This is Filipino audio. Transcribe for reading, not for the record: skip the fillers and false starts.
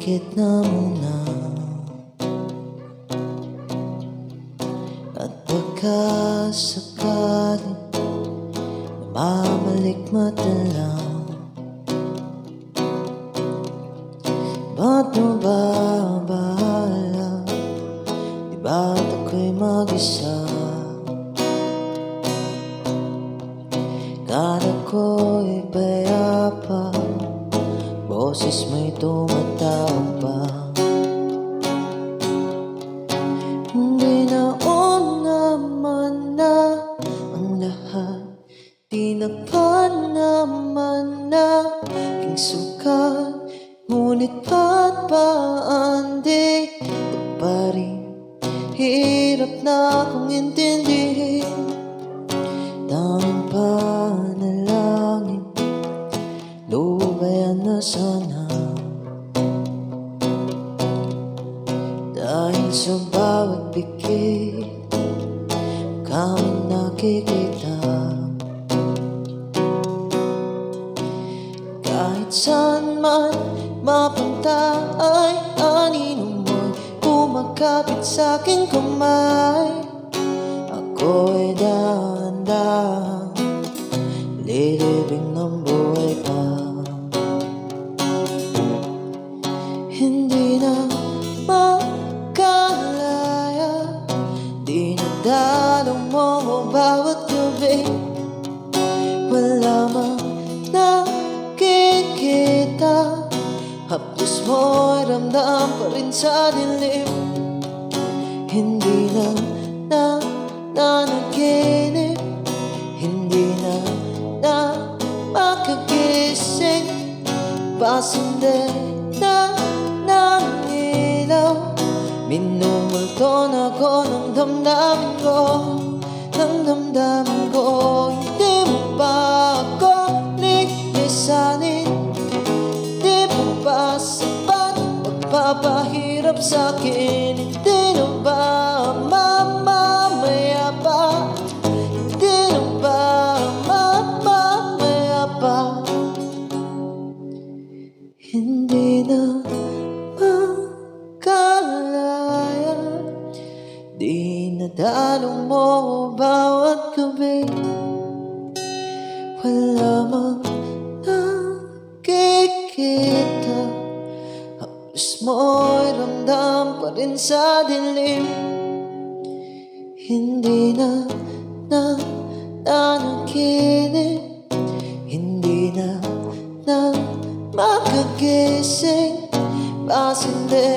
Tumigit na muna at baka sakaling namamalikmata lang. Ba't mo ba bahala? Di ba't ako'y mag-isa? Kala ko'y payapa, boses mo'y tumatawag pa. Hindi naon naman na ang lahat, di na pa naman na aking sukat. Ngunit ba't ba andi pa rin? Hirap na akong intindihin. Tanging panalangin, lubayan na sana. Dahil sa bawat pikit kami nakikita. Kahit saan man mapunta ay anino mo'y kumakapit sa'king kamay. Ako'y dahan-dahan lilibing ng buhay pa. Hindi na makalaya, dinadalo mo bawat gabi. Wala mang nakikita, haplos mo'y ramdam pa rin sa dilim. Hindi na nanaginip, hindi na makagising. Pasende na ng ilaw, minumulto na ko ng damdamin ko, ng damdamin ko. Hindi mo ba ako linisanin? Di mo ba sapat magpapahirap sa'kin? Hindi na ba mamamaya pa? Hindi na ba mamamaya pa? Hindi na makalaya, di nadalo mo bawat gabi. Wala mang nakikita, haplos mo'y ramdam pa rin sa dilim. Hindi na nanaginip, hindi na makagising. Pasende